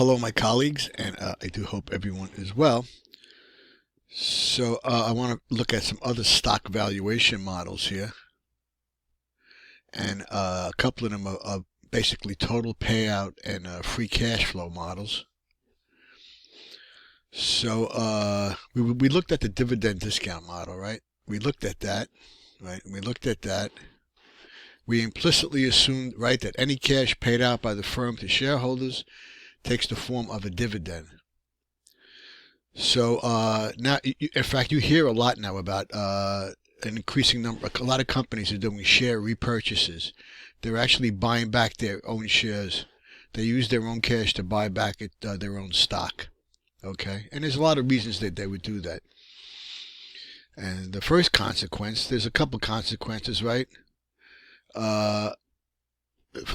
Hello, my colleagues, and I do hope everyone is well. So I want to look at some other stock valuation models here, and a couple of them are basically total payout and free cash flow models. So we looked at the dividend discount model, right? We looked at that, right? We looked at that. We implicitly assumed, right, that any cash paid out by the firm to shareholders takes the form of a dividend. So now, in fact, you hear a lot now about an increasing number. A lot of companies are doing share repurchases. They're actually buying back their own shares. They use their own cash to buy back their own stock. Okay, and there's a lot of reasons that they would do that. And the first consequence, there's a couple consequences, right? For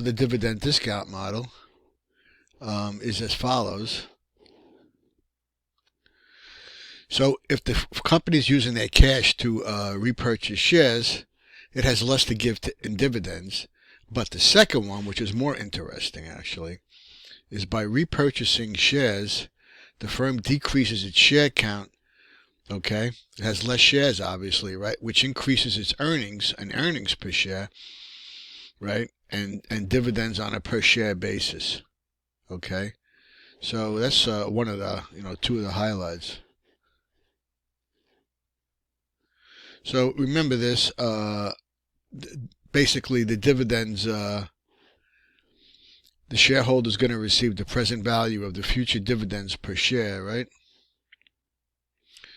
the dividend discount model, is as follows. So if the company is using their cash to repurchase shares, it has less to give in dividends. But the second one, which is more interesting actually, is by repurchasing shares, the firm decreases its share count. Okay, it has less shares, obviously, right? Which increases its earnings and earnings per share, right? And dividends on a per share basis. Okay, so that's one of the two of the highlights. So remember this. Basically, the dividends. The shareholder is going to receive the present value of the future dividends per share, right?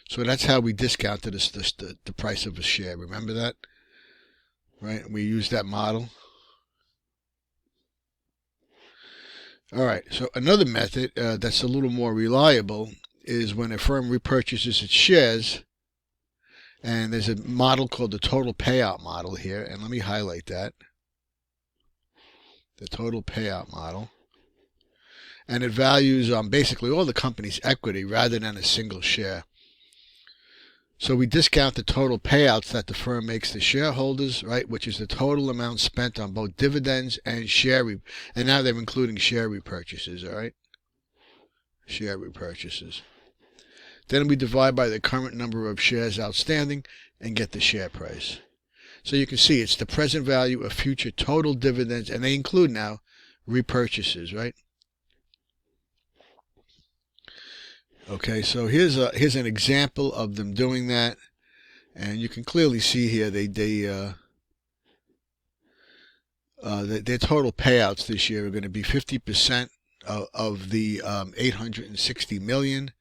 So that's how we discounted the price of a share. Remember that? Right? We used that model. All right. So another method that's a little more reliable is when a firm repurchases its shares. And there's a model called the total payout model here. And let me highlight that. The total payout model. And it values basically all the company's equity rather than a single share. So we discount the total payouts that the firm makes to shareholders, right, which is the total amount spent on both dividends and and now they're including share repurchases, all right? Share repurchases. Then we divide by the current number of shares outstanding and get the share price. So you can see it's the present value of future total dividends, and they include now repurchases, right? Okay, so here's an example of them doing that, and you can clearly see here their total payouts this year are going to be 50% of the 860 million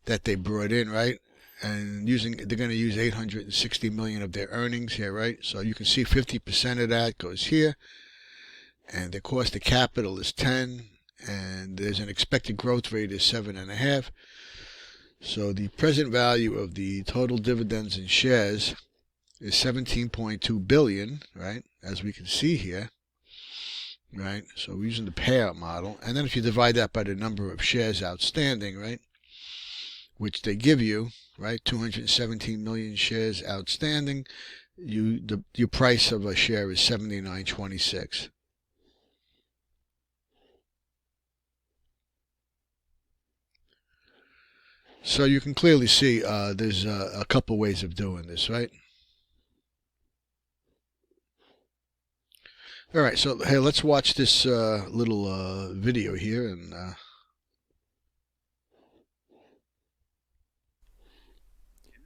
that they brought in, right? And they're going to use 860 million of their earnings here, right? So you can see 50% of that goes here, and the cost of capital is 10, and there's an expected growth rate is 7.5. So the present value of the total dividends and shares is 17.2 billion, right? As we can see here, right? So we're using the payout model, and then if you divide that by the number of shares outstanding, right, which they give you, right, 217 million shares outstanding, your price of a share is 79.26. So you can clearly see there's a couple ways of doing this, right? All right, so hey, let's watch this little video here, and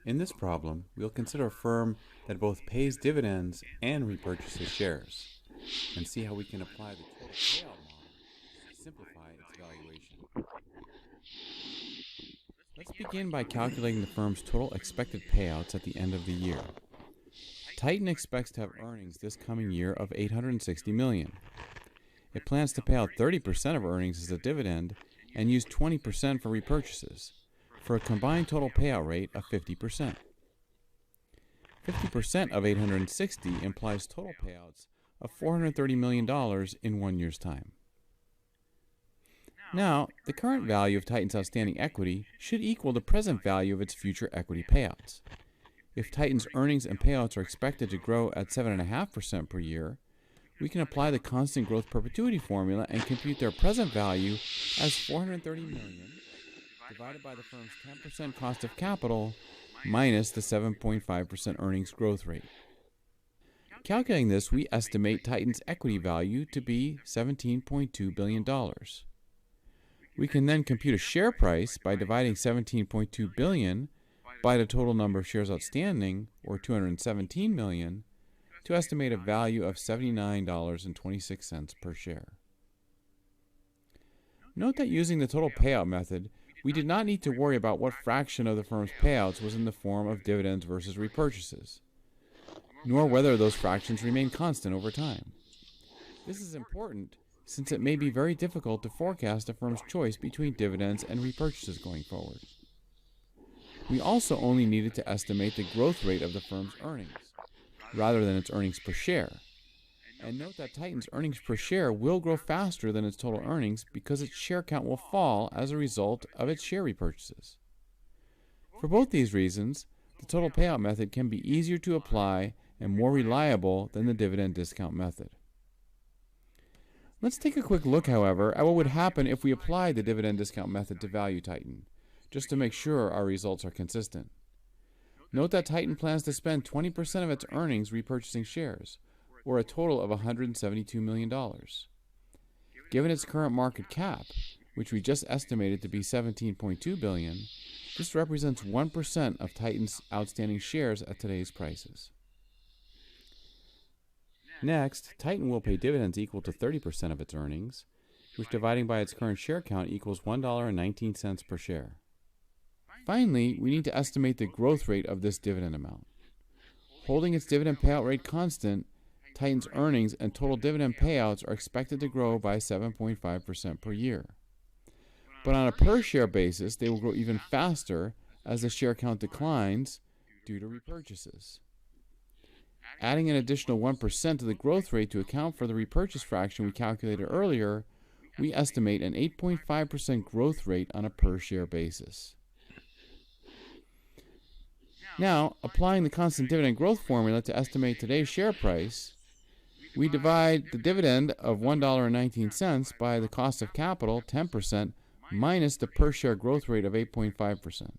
in this problem, we'll consider a firm that both pays dividends and repurchases shares, and see how we can apply the total payout model to simplify its valuation. Let's begin by calculating the firm's total expected payouts at the end of the year. Titan expects to have earnings this coming year of $860 million. It plans to pay out 30% of earnings as a dividend and use 20% for repurchases, for a combined total payout rate of 50%. 50% of 860 implies total payouts of $430 million in 1 year's time. Now, the current value of Titan's outstanding equity should equal the present value of its future equity payouts. If Titan's earnings and payouts are expected to grow at 7.5% per year, we can apply the constant growth perpetuity formula and compute their present value as $430 million divided by the firm's 10% cost of capital minus the 7.5% earnings growth rate. Calculating this, we estimate Titan's equity value to be $17.2 billion. We can then compute a share price by dividing $17.2 billion by the total number of shares outstanding, or 217 million, to estimate a value of $79.26 per share. Note that using the total payout method, we did not need to worry about what fraction of the firm's payouts was in the form of dividends versus repurchases, nor whether those fractions remain constant over time. This is important since it may be very difficult to forecast a firm's choice between dividends and repurchases going forward. We also only needed to estimate the growth rate of the firm's earnings, rather than its earnings per share. And note that Titan's earnings per share will grow faster than its total earnings because its share count will fall as a result of its share repurchases. For both these reasons, the total payout method can be easier to apply and more reliable than the dividend discount method. Let's take a quick look, however, at what would happen if we applied the dividend discount method to Value Titan, just to make sure our results are consistent. Note that Titan plans to spend 20% of its earnings repurchasing shares, or a total of $172 million. Given its current market cap, which we just estimated to be $17.2 billion, this represents 1% of Titan's outstanding shares at today's prices. Next, Titan will pay dividends equal to 30% of its earnings, which dividing by its current share count equals $1.19 per share. Finally, we need to estimate the growth rate of this dividend amount. Holding its dividend payout rate constant, Titan's earnings and total dividend payouts are expected to grow by 7.5% per year. But on a per-share basis, they will grow even faster as the share count declines due to repurchases. Adding an additional 1% to the growth rate to account for the repurchase fraction we calculated earlier, we estimate an 8.5% growth rate on a per-share basis. Now, applying the constant dividend growth formula to estimate today's share price, we divide the dividend of $1.19 by the cost of capital, 10%, minus the per-share growth rate of 8.5%.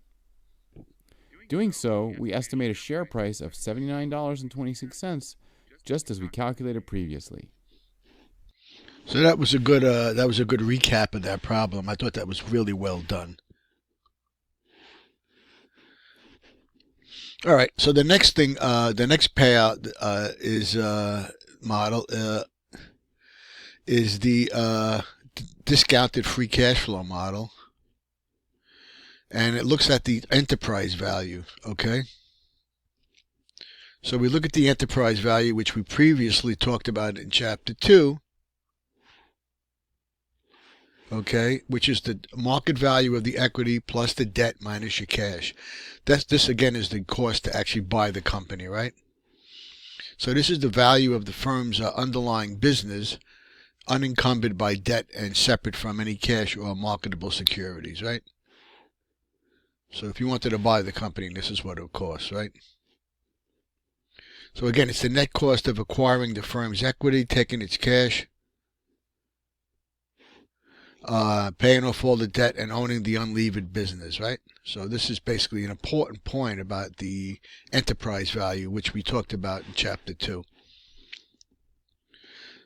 Doing so, we estimate a share price of $79.26, just as we calculated previously. So that was a good recap of that problem. I thought that was really well done. All right. So the next thing, the next payout model is the discounted free cash flow model, and it looks at the enterprise value. Okay. So we look at the enterprise value, which we previously talked about in Chapter 2. Okay, which is the market value of the equity plus the debt minus your cash. This again is the cost to actually buy the company, right? So this is the value of the firm's underlying business, unencumbered by debt and separate from any cash or marketable securities, right? So if you wanted to buy the company, this is what it would cost, right? So again, it's the net cost of acquiring the firm's equity, taking its cash, paying off all the debt, and owning the unlevered business, right? So this is basically an important point about the enterprise value, which we talked about in Chapter 2.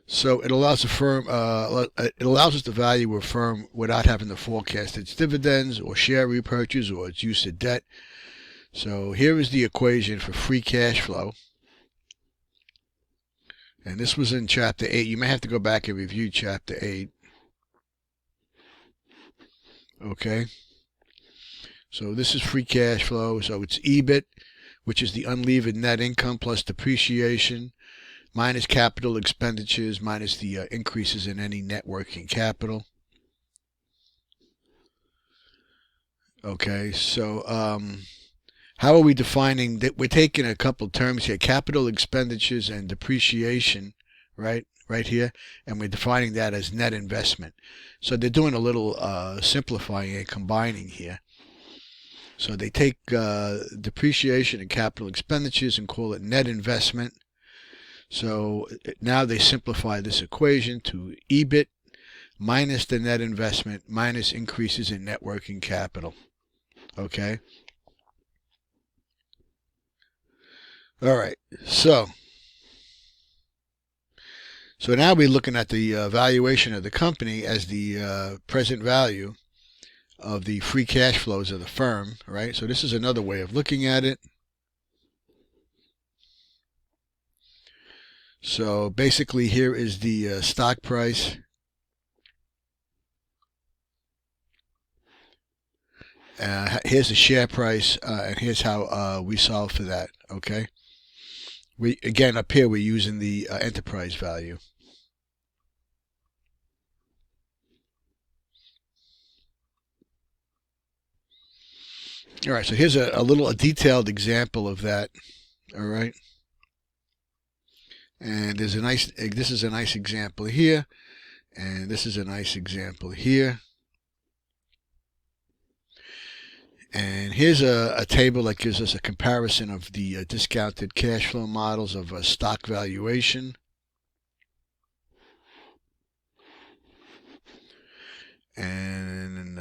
So it allows a firm, it allows us to value a firm without having to forecast its dividends or share repurchase or its use of debt. So here is the equation for free cash flow. And this was in Chapter 8. You may have to go back and review Chapter 8. Okay, so this is free cash flow. So it's EBIT, which is the unlevered net income plus depreciation, minus capital expenditures, minus the increases in any net working capital. Okay, so how are we defining that? We're taking a couple terms here: capital expenditures and depreciation, right here, and we're defining that as net investment. So they're doing a little simplifying and combining here. So they take depreciation and capital expenditures and call it net investment. So now they simplify this equation to EBIT minus the net investment minus increases in net working capital. Okay. All right. So now we're looking at the valuation of the company as the present value of the free cash flows of the firm, right? So this is another way of looking at it. So basically here is the stock price. Here's the share price, and here's how we solve for that, okay? We again, up here we're using the enterprise value. All right, so here's a detailed example of that. All right, and this is a nice example here, and this is a nice example here. And here's a table that gives us a comparison of the discounted cash flow models of stock valuation. And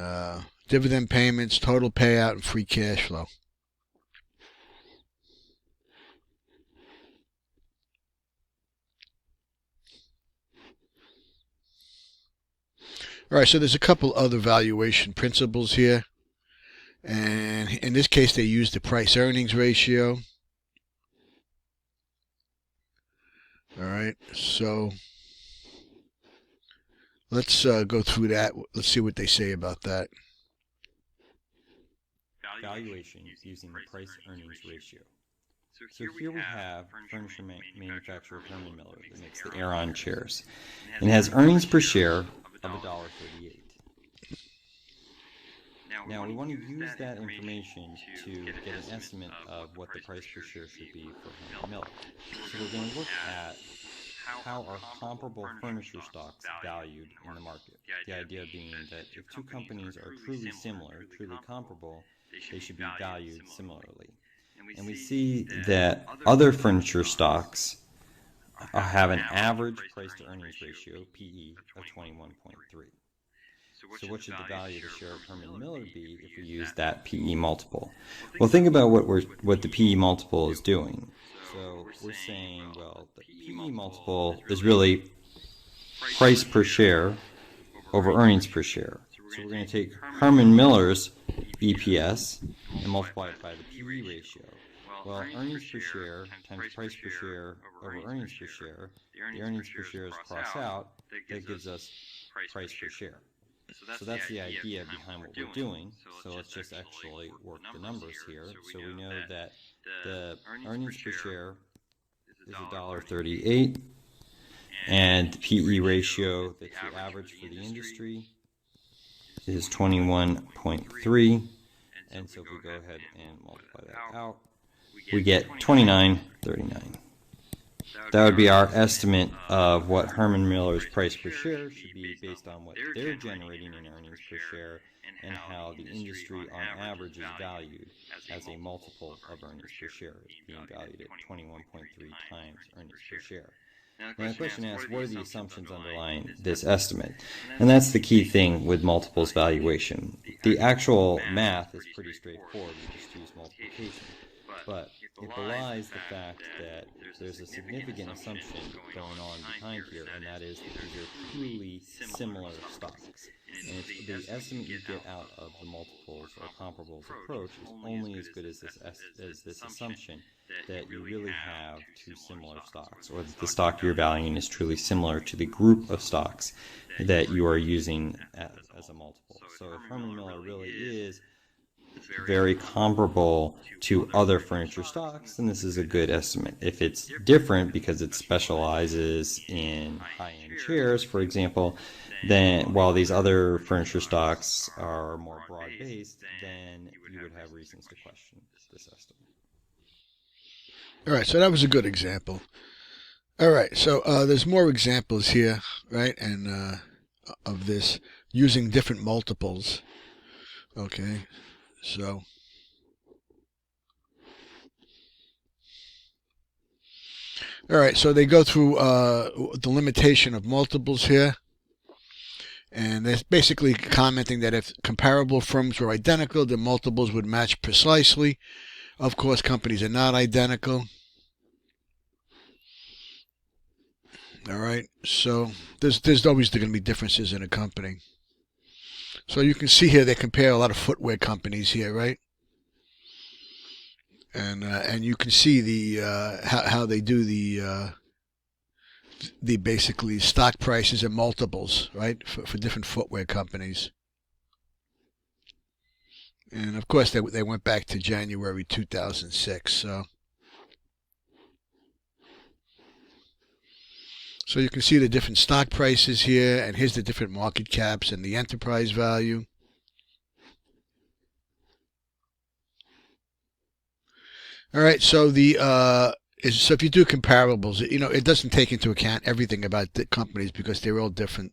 dividend payments, total payout, and free cash flow. All right, so there's a couple other valuation principles here. And in this case, they use the price-earnings ratio. All right, so let's go through that. Let's see what they say about that. Valuation using the price-earnings ratio. So here we have furniture manufacturer Herman Miller that makes the Aeron chairs, and has earnings per share of $1.38. Now we want to use that information to get an estimate of what the price per share should be for Herman Miller. So we're going to look at how are comparable furniture stocks valued in the market. The idea being that if two companies are truly similar, truly comparable, they should be valued similarly. And we see that other furniture stocks have an average price to earnings ratio, PE, of 21.3. So what should the value of the share of Herman Miller be if we use that PE multiple? Well, think about what the PE multiple is doing. So we're saying, well, the PE multiple is really price per share over earnings per share. So we're going to take Herman Miller's EPS and multiply it by the PE ratio. Well, earnings per share times price per share over earnings per share, the earnings per share is cross out, that gives us price per share. So that's the idea behind what we're doing. So let's just actually work the numbers here. So we know that the earnings per share is $1.38, and the PE ratio, that's the average for the industry, is 21.3. And so if we go ahead and multiply that out, we get 29.39. That would be our estimate of what Herman Miller's price per share should be based on what they're generating in earnings per share and how the industry on average is valued as a multiple of earnings per share. It's being valued at 21.3 times earnings per share. Now the question asks, what are the assumptions underlying this estimate? And that's the key thing with multiples valuation. The actual math is pretty straightforward. We just use multiplication. But it belies the fact that there's a significant assumption going on behind here, and that is that these are truly similar stocks. And if the estimate you get out of the multiples or comparables approach is only as good as this assumption that you really have two similar stocks, or that the stock you're valuing is truly similar to the group of stocks that you are using as a multiple. So if Herman Miller really is very comparable to other furniture stocks, then this is a good estimate. If it's different because it specializes in high-end chairs, for example, then while these other furniture stocks are more broad-based, then you would have reasons to question this estimate. All right, so that was a good example. All right, so there's more examples here, right, and of this using different multiples. Okay. So, All right, so they go through the limitation of multiples here, and they're basically commenting that if comparable firms were identical, the multiples would match precisely. Of course, companies are not identical. All right, so there's always going to be differences in a company. So you can see here they compare a lot of footwear companies here, right? And you can see the how they do the basically stock prices and multiples, right, for different footwear companies. And of course, they went back to January 2006. So you can see the different stock prices here, and here's the different market caps and the enterprise value. All right, so so if you do comparables, it doesn't take into account everything about the companies because they're all different.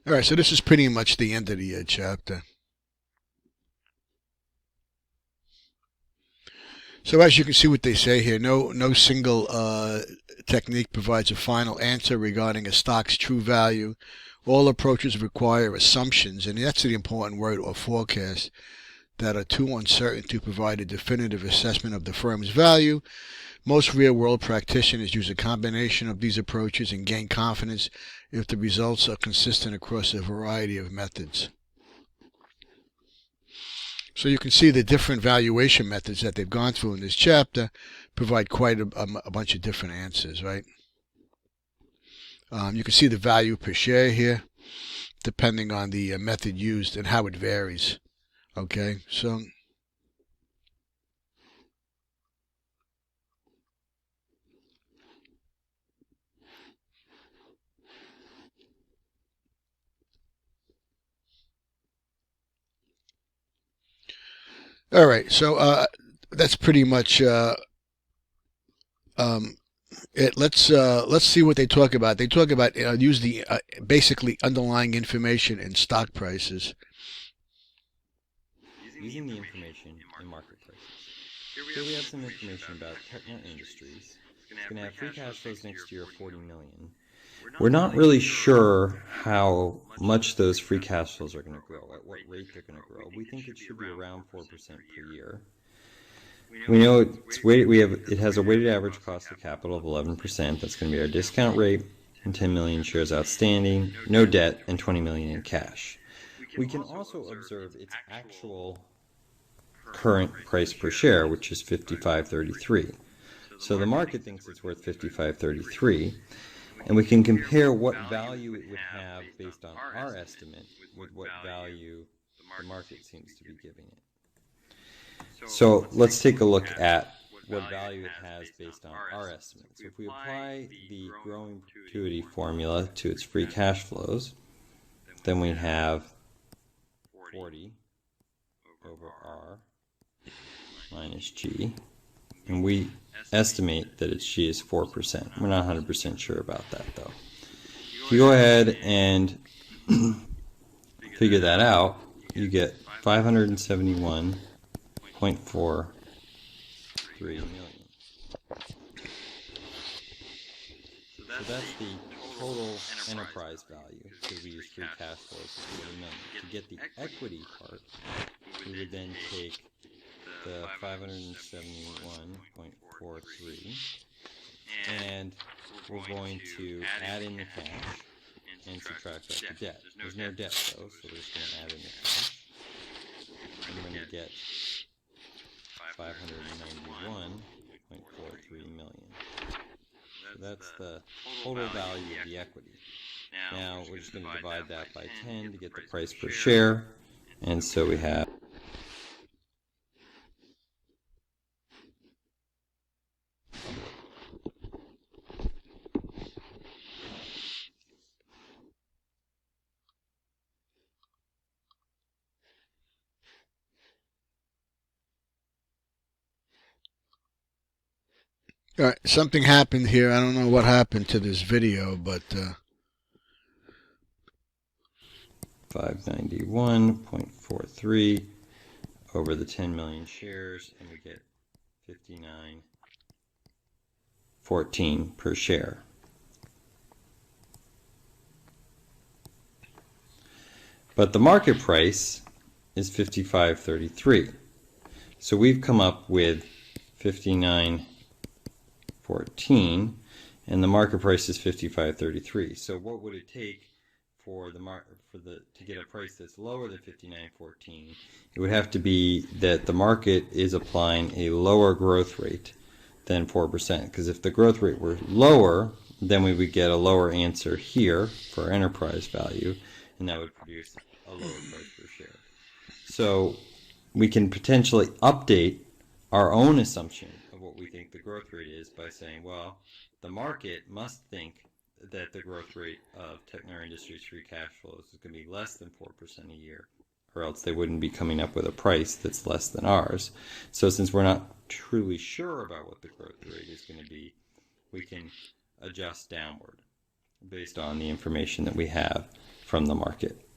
All right, so this is pretty much the end of the chapter. So as you can see what they say here, no single technique provides a final answer regarding a stock's true value. All approaches require assumptions, and that's the important word, or forecast, that are too uncertain to provide a definitive assessment of the firm's value. Most real-world practitioners use a combination of these approaches and gain confidence if the results are consistent across a variety of methods. So you can see the different valuation methods that they've gone through in this chapter provide quite a bunch of different answers, right? You can see the value per share here, depending on the method used and how it varies. Okay, so all right, so that's pretty much um, it. Let's see what they talk about. They talk about use the basically underlying information in stock prices. Using the information in market prices. Here we have some information about Techno Industries. It's going to have free cash flows next year of $40 million. We're not really sure how much those free cash flows are going to grow, at what rate they're going to grow. We think it should be around 4% per year. We know it has a weighted average cost of capital of 11%. That's going to be our discount rate, and 10 million shares outstanding, no debt, and 20 million in cash. We can also observe its actual current price per share, which is 55.33. So the market thinks it's worth 55.33, and we can compare what value it would have based on our estimate with what value the market seems to be giving it. So let's take a look at what value it has based on our estimate. So if we apply the growing perpetuity formula to its free cash flows, then we have 40 over R minus G, and we estimate that its G is 4%. We're not 100% sure about that though. If you go ahead and figure that out, you get 571.43 million. So that's the total enterprise value, because we use free cash flows of 40 million. To get the equity part, we would then take the 571.43, and we're going to add in the cash and subtract out the debt. There's no debt though, so we're just going to add in the cash. And we're going to get 591.43 million. So that's the total value of the equity. Now we're just going to divide that by 10 to get the price per share, and so we have All right, something happened here. I don't know what happened to this video, but 591.43 over the 10 million shares, and we get 59.14 per share. But the market price is 55.33. So we've come up with 59.14, and the market price is 55.33. So what would it take for to get a price that's lower than 59.14? It would have to be that the market is applying a lower growth rate than 4%. Because if the growth rate were lower, then we would get a lower answer here for our enterprise value, and that would produce a lower price per share. So we can potentially update our own assumption of what we think the growth rate is by saying, well, the market must think that the growth rate of Technor Industries free cash flows is going to be less than 4% a year, or else they wouldn't be coming up with a price that's less than ours. So since we're not truly sure about what the growth rate is going to be, we can adjust downward based on the information that we have from the market.